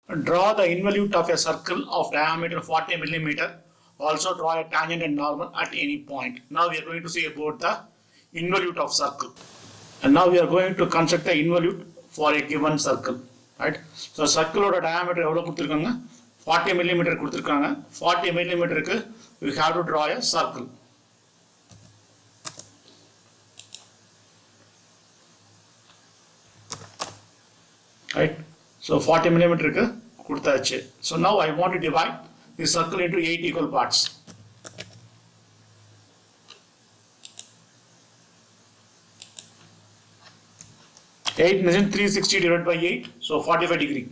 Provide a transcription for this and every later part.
Draw the involute of a circle of diameter 40 millimeter. Also draw a tangent and normal at any point. Now we are going to see about the involute of circle. And now we are going to construct the involute for a given circle. Right? So circle or diameter 40 millimeter. 40 millimeter we have to draw a circle. Right? So 40 millimeter. So now I want to divide this circle into 8 equal parts. Eight means 360 divided by 8, so 45 degree.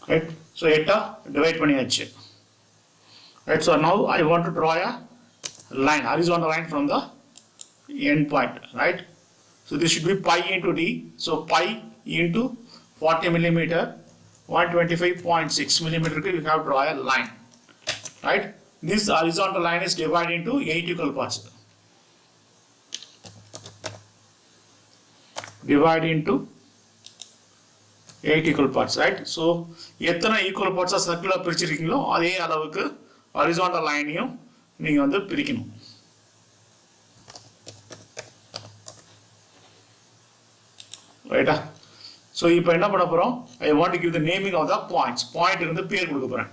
Right? So 8 divide பண்ணியாச்சு. Right? So now I want to draw a line, horizontal line from the end point. Right? So this should be pi into d. So pi into 40 millimeter. 125.6 millimeter we have to draw a line. Right? This horizontal line is divided into 8 equal parts. Divide into 8 equal parts. Right? So, எத்தனை equal parts of circular பிரிச்சிருக்கீங்களோ அதே அளவுக்கு horizontal line-யும் நீங்க வந்து பிரிக்கணும். Right? So, இப்போ என்ன பண்ண போறோம்? I want to give the naming of the points. Point இருந்து பேர் கொடுக்க போறேன்.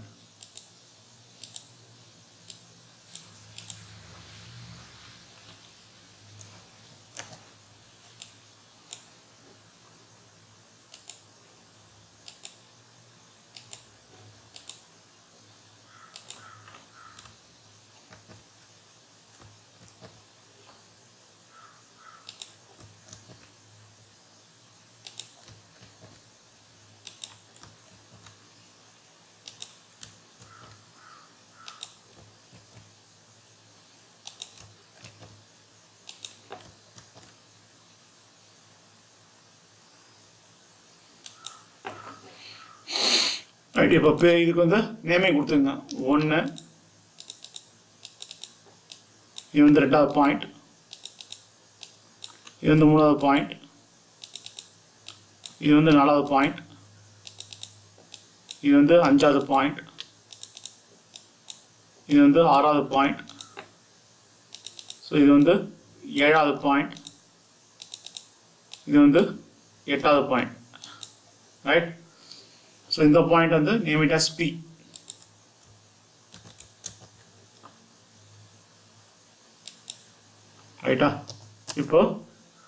Right, இப்போ இதுக்கு வந்து நேமிங் கொடுத்துங்க. 1 இது வந்து ரெண்டாவது பாயிண்ட், இது வந்து மூணாவது பாயிண்ட், இது வந்து நாலாவது பாயிண்ட், இது வந்து அஞ்சாவது பாயிண்ட், இது வந்து ஆறாவது பாயிண்ட், ஸோ இது வந்து ஏழாவது பாயிண்ட், இது வந்து எட்டாவது point. Right? So in the point on the name it as P. Right? இப்போ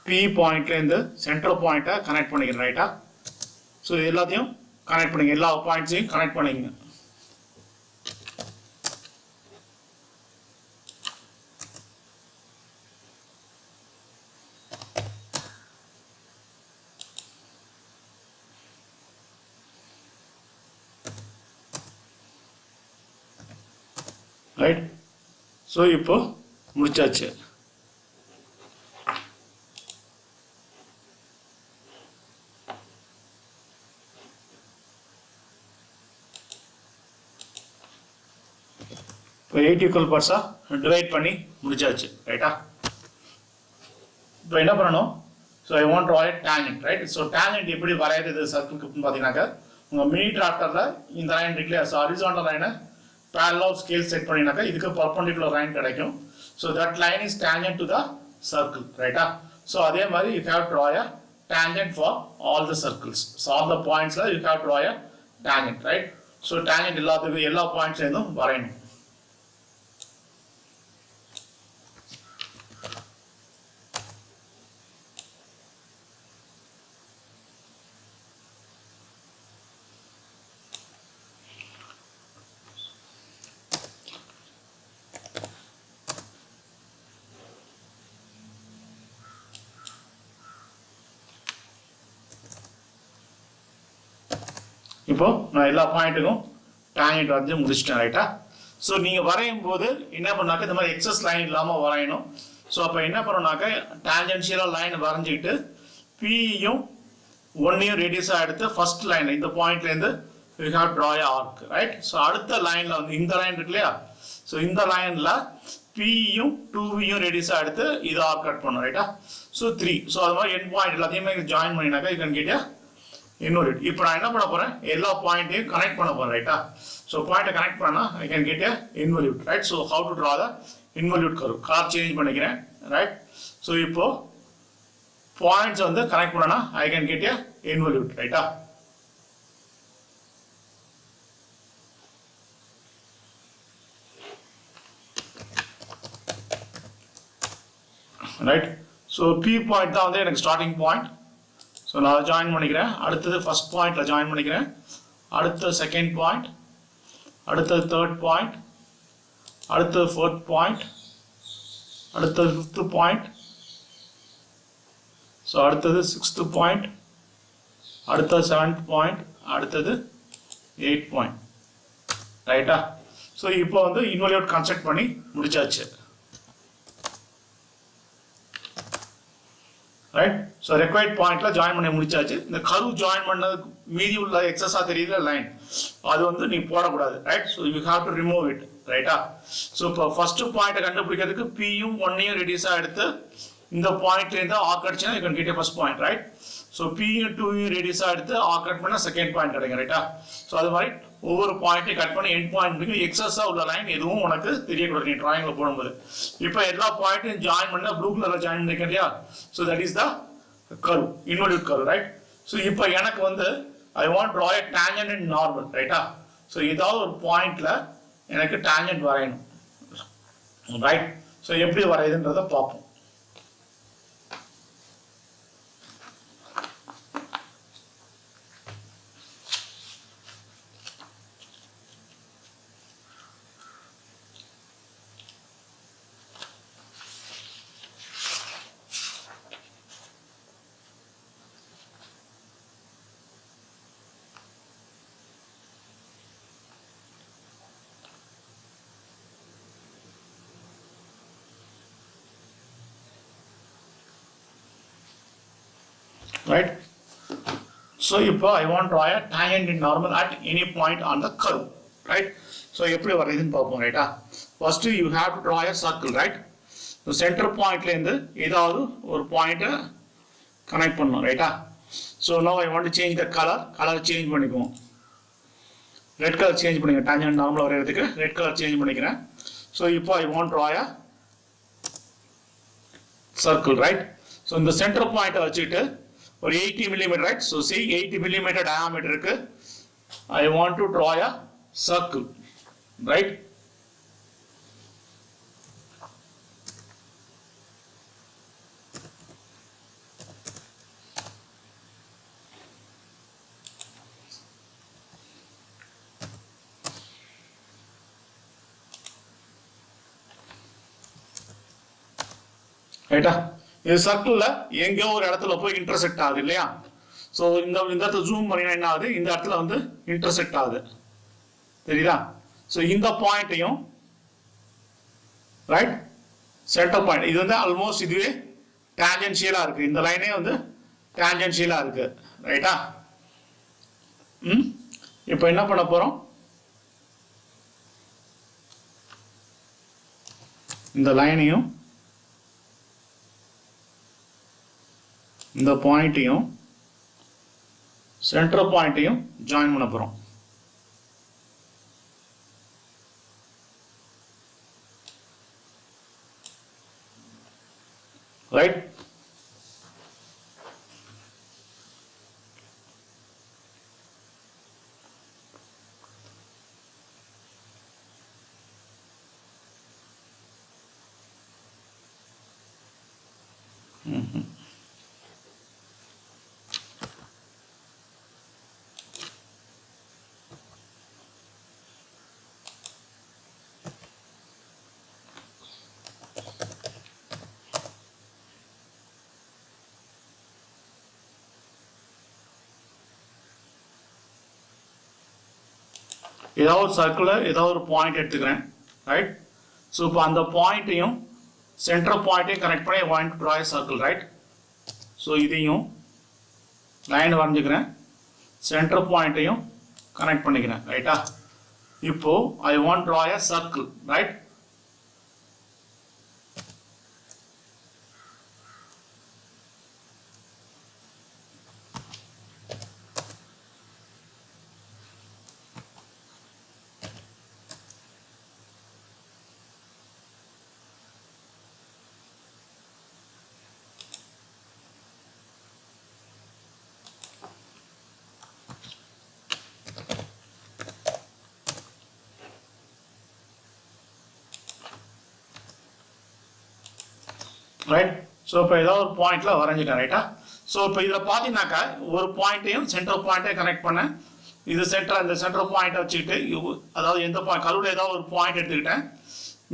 P point in the central point connect பண்ணிக்கிறேன். Right? So எல்லாத்தையும் connect பண்ணிங்க, எல்லா points-ஐயும் connect பண்ணிங்க. Right? So இப்போ முடிச்சாச்சு. இப்போ 8 equal parts டிவைட் பண்ணி முடிச்சாச்சு. ரைட்டா? இப்போ என்ன பண்ணணும்? So I want to draw a tangent, right? So tangent எப்படி வரையறது சர்க்கிளுக்கு பார்த்தீங்கன்னாக்க உங்க மினி டிராஃப்டர்ல இந்த லைன் இருக்குல்லையா, ஸோ ஹாரிசான்டல் லைனை parallel scale set பண்ணினாக்க இதுக்கு perpendicular line கிடைக்கும். So that line is tangent to the circle, right? So அதே மாதிரி you have to draw a tangent for all the circles. So all the points you have to draw a tangent, right? So tangent எல்லாத்துக்கும் எல்லா points இருந்தும் வரையணும். இப்போ நான் எல்லா பாயிண்ட்டுக்கும் tangent வந்து முடிச்சிட்டேன். ரைட்டா? ஸோ நீங்கள் வரையும் போது என்ன பண்ணாக்க இந்த மாதிரி எக்ஸஸ் லைன் இல்லாமல் வரையணும். ஸோ அப்போ என்ன பண்ணணும்னாக்க டேஞ்சென்ஷியலாக லைன் வரைஞ்சிக்கிட்டு பியும் 1ஐயும் ரேடியஸாக எடுத்து ஃபர்ஸ்ட் லைன் இந்த பாயிண்ட்லேருந்து we have draw a arc. Right? So அடுத்த லைனில் வந்து இந்த லைன் இருக்கு இல்லையா, ஸோ இந்த லைனில் P-யும் 2V-யும் ரேடியஸாக எடுத்து இதை ஆர்க் கட் பண்ணும் ரைட்டா. ஸோ 3. ஸோ அது மாதிரி எண்ட் பாயிண்ட் எல்லாத்தையுமே ஜாயின் பண்ணினாக்கா you can get a involute. இப்போ நான் என்ன பண்ண போகிறேன், எல்லா பாயிண்ட்டையும் கனெக்ட் பண்ண போகிறேன் ரைட்டா. ஸோ பாயிண்ட்டை கனெக்ட் பண்ணால் I can get a involute right. So how to draw the involute curve, colour change பண்ணிக்கிறேன் ரைட். ஸோ இப்போ பாயிண்ட்ஸ் வந்து கனெக்ட் பண்ணனா I can get a involute ரைட்டா. ரைட். ஸோ P பாயிண்ட் தான் வந்து எனக்கு ஸ்டார்டிங் பாயிண்ட். ஸோ நான் join பண்ணிக்கிறேன். அடுத்தது ஃபர்ஸ்ட் பாயிண்ட்ல ஜாயின் பண்ணிக்கிறேன். அடுத்த செகண்ட் பாயிண்ட், அடுத்தது தேர்ட் பாயிண்ட், அடுத்தது ஃபோர்த் பாயிண்ட், அடுத்தது ஃபிஃப்த் பாயிண்ட், ஸோ அடுத்தது சிக்ஸ்த் பாயிண்ட், அடுத்தது செவன்த் பாயிண்ட், அடுத்தது 8th பாயிண்ட் ரைட்டா. ஸோ இப்போ வந்து இன்வல்யூட் கன்ஸ்ட்ரக்ட் பண்ணி முடிச்சாச்சு ரைட். ஸோ ரெக்வயர்ட் பாயிண்ட்ல ஜாயின் பண்ணி முடிச்சாச்சு. இந்த கர்வ் ஜாயின் பண்ணதுக்கு மீதி உள்ள எக்ஸஸா தெரியுது லைன், அது வந்து நீ போடக்கூடாது right. So you have to remove it ரைட்டா. ஸோ இப்போ ஃபர்ஸ்ட் பாயிண்ட்டை கண்டுபிடிக்கிறதுக்கு P-யும் 1-யும் ரேடியஸாக எடுத்து இந்த பாயிண்ட்லேருந்து ஆர்க் அடிச்சா you can get a first point right. So P-யும் 2-யும் ரேடியஸாக எடுத்து ஆர்க் கட் பண்ணால் செகண்ட் பாயிண்ட் கிடைக்கும் ரைட்டா. ஸோ அது மாதிரி ஒவ்வொரு பாயிண்ட்டையும் கட் பண்ணி எண்ட் பாயிண்ட் முடிக்கும். எக்ஸஸாக உள்ள லைன் எதுவும் உனக்கு தெரியக்கூடாது நீ டிராயிங்கில் போடும்போது. இப்போ எல்லா பாயிண்ட்டையும் ஜாயின் பண்ணால் ப்ளூ கலரில் ஜாயின் பண்ணிருக்கேன் இல்லையா. So that is the curve, involute curve right. So இப்போ எனக்கு வந்து I want draw a tangent and normal ரைட்டா. ஸோ ஏதாவது ஒரு பாயிண்ட்ல எனக்கு டேஞ்சன்ட் வரையணும் ரைட். ஸோ எப்படி வரையுதுன்றதை பார்ப்போம். Right. So இப்போ I want to draw a tangent and normal at any point on the curve. Right. So எப்படி வரையுதுன்னு பார்ப்போம் ரைட்டா. First you have to draw a circle right. So center pointல இருந்து ஏதாவது ஒரு பாயிண்ட்டை கனெக்ட் பண்ணணும் ரைட்டா. So now I want to change the color. Colour change பண்ணிக்குவோம். ரெட் கலர் சேஞ்ச் பண்ணிக்கிறேன். tangent normal வரையறதுக்கு ரெட் கலர் சேஞ்ச் பண்ணிக்கிறேன். So இப்போ I want to draw a circle right. So இந்த center point வச்சுட்டு ஒரு 80 mm right. So see 80 mm diameter இருக்கு. I want to draw a circle right. ரைட்டா. இது சர்க்கிள்ல எங்கேயோ ஒரு இடத்துல போய் இன்டர்செக்ட் ஆகுது இல்லையா. ஸோ இந்த இடத்துல ஜூம் பண்ணினா என்ன ஆகுது, இந்த இடத்துல வந்து இன்டர்செக்ட் ஆகுது தெரியுதா. ஸோ இந்த பாயிண்ட்டையும் ரைட் சென்டர் பாயிண்ட் இது வந்து ஆல்மோஸ்ட் இதுவே டேஞ்சென்ஷியலா இருக்கு. இந்த லைனே வந்து டேஞ்சென்ஷியலா இருக்கு ரைட்டா. இப்போ என்ன பண்ண போறோம், இந்த லைனையும் இந்த பாயிண்ட்டையும் சென்டர் பாயிண்ட்டையும் ஜாயின் பண்ண போறோம் ரைட். ஏதாவது ஒரு சர்க்கிளில் ஏதாவது ஒரு பாயிண்ட் எடுத்துக்கிறேன் ரைட். ஸோ இப்போ அந்த பாயிண்ட்டையும் சென்டர் பாயிண்ட்டையும் கனெக்ட் பண்ணி want to draw a circle right. So இதையும் லைன் வரைஞ்சிக்கிறேன், சென்டர் பாயிண்ட்டையும் கனெக்ட் பண்ணிக்கிறேன் ரைட்டா. இப்போ I want draw a circle right. Right. So இப்போ ஏதோ ஒரு பாயிண்ட்ல வரைஞ்சிட்டேன் ரைட்டா. ஸோ இப்போ இதில் பார்த்தீங்கன்னாக்கா ஒரு பாயிண்ட்டையும் சென்டர் பாயிண்ட்டையும் கனெக்ட் பண்ணேன். இது சென்டர், இந்த சென்டர் பாயிண்ட்டை வச்சுக்கிட்டு அதாவது எந்த பாயிண்ட் கருவில் ஏதாவது ஒரு பாயிண்ட் எடுத்துக்கிட்டேன்.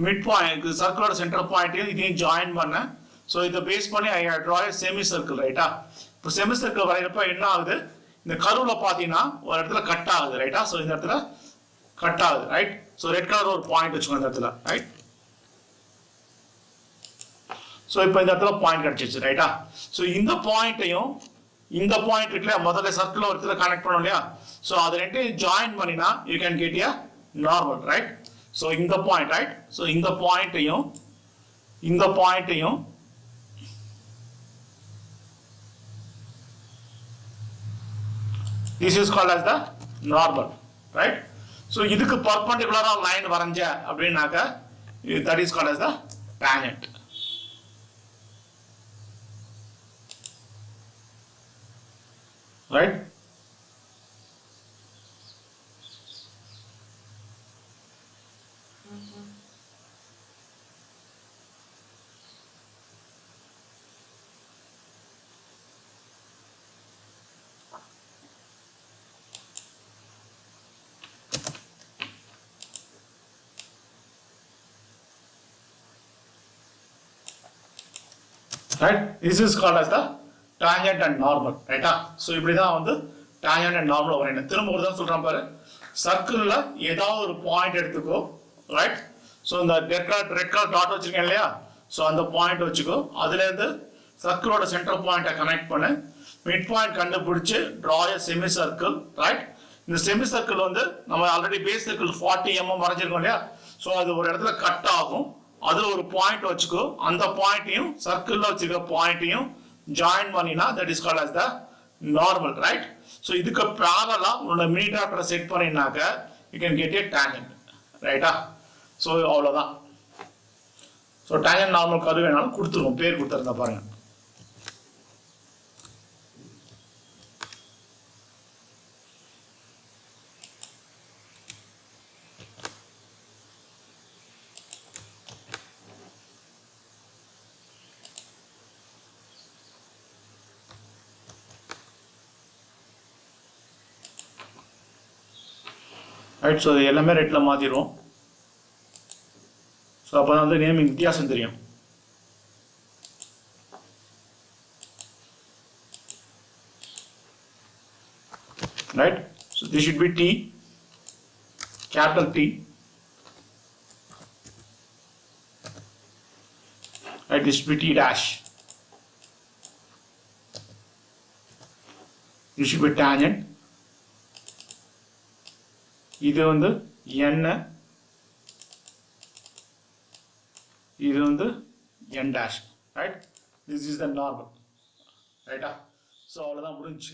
மிட் பாயிண்ட் சர்க்கிளோட சென்டர் பாயிண்ட்டையும் இதையும் ஜாயின் பண்ணேன். ஸோ இதை பேஸ் பண்ணி ஐ ட்ரா செமி சர்க்கிள் ரைட்டா. இப்போ செமி சர்க்கிள் வரைகிறப்ப என்ன ஆகுது, இந்த கருவில் பார்த்தீங்கன்னா ஒரு இடத்துல கட் ஆகுது ரைட்டா. ஸோ இந்த இடத்துல கட் ஆகுது ரைட். ஸோ ரெட் கலர் ஒரு பாயிண்ட் வச்சுக்கோங்க இந்த இடத்துல ரைட். ஸோ இப்போ இந்த இடத்துல பாயிண்ட் கிடைச்சிச்சு ரைட்டா. ஸோ இந்த பாயிண்ட்டையும் இந்த பாயிண்ட் இருக்குல்லையா, முதல்ல சர்க்கிள் ஒரு இடத்துல கனெக்ட் பண்ணோம் இல்லையா. ஸோ அது ரெண்டையும் ஜாயின் பண்ணினா you can get a normal right. So இந்த பாயிண்ட் ரைட். ஸோ இந்த பாயிண்ட்டையும் this is called as the normal right. So இதுக்கு perpendicular line வரைஞ்ச அப்படினாக்க that is called as the tangent right. Right, this is called as the tangent and normal right. So இப்படி தான் வந்து tangent and normal வரையணும். திரும்ப ஒரு தடவை சொல்றேன் பாரு. சர்க்கிள்ல ஏதாவது ஒரு பாயிண்ட் எடுத்துக்கோ ரைட். ஸோ இந்த ரெட் கலர் டாட் வச்சிருக்கேன் இல்லையா. ஸோ அந்த பாயிண்ட் வச்சுக்கோ. அதுல இருந்து சர்க்கிளோட சென்டர் பாயிண்ட்டை கனெக்ட் பண்ணு. மிட் பாயிண்ட் கண்டுபிடிச்சு draw a semi circle right. இந்த செமி சர்க்கிள் வந்து நம்ம ஆல்ரெடி பேஸ் சர்க்கிள் 40 mm வரைஞ்சிருக்கோம் இல்லையா. ஸோ அது ஒரு இடத்துல கட் ஆகும். அதுல ஒரு பாயிண்ட் வச்சுக்கோ. அந்த பாயிண்ட்டையும் சர்க்கிள்ல வச்சுக்க பாயிண்ட்டையும் ஜாயின் பண்ணினா that is called as the normal right. So இதுக்கு parallel உன்னோட மினி டிராஃப்டரை செட் பண்ணினாக்க you can get a tangent ரைட்டா. ஸோ அவ்வளோதான். ஸோ tangent normal கர்வ் வேணாலும் கொடுத்துருவோம், பேர் கொடுத்துருந்தா பாருங்க. ரைட். ஸோ எல்லாமே ரெட்டில் மாற்றிடுவோம். ஸோ அப்போ வந்து நேமிங் வித்தியாசம் தெரியும். Right. So this should be T, capital T. Right, this should be T dash. This should be tangent. இது வந்து n, இது வந்து n dash right. This is the normal ரைட்டா. ஸோ அவ்வளோதான் முடிஞ்சு.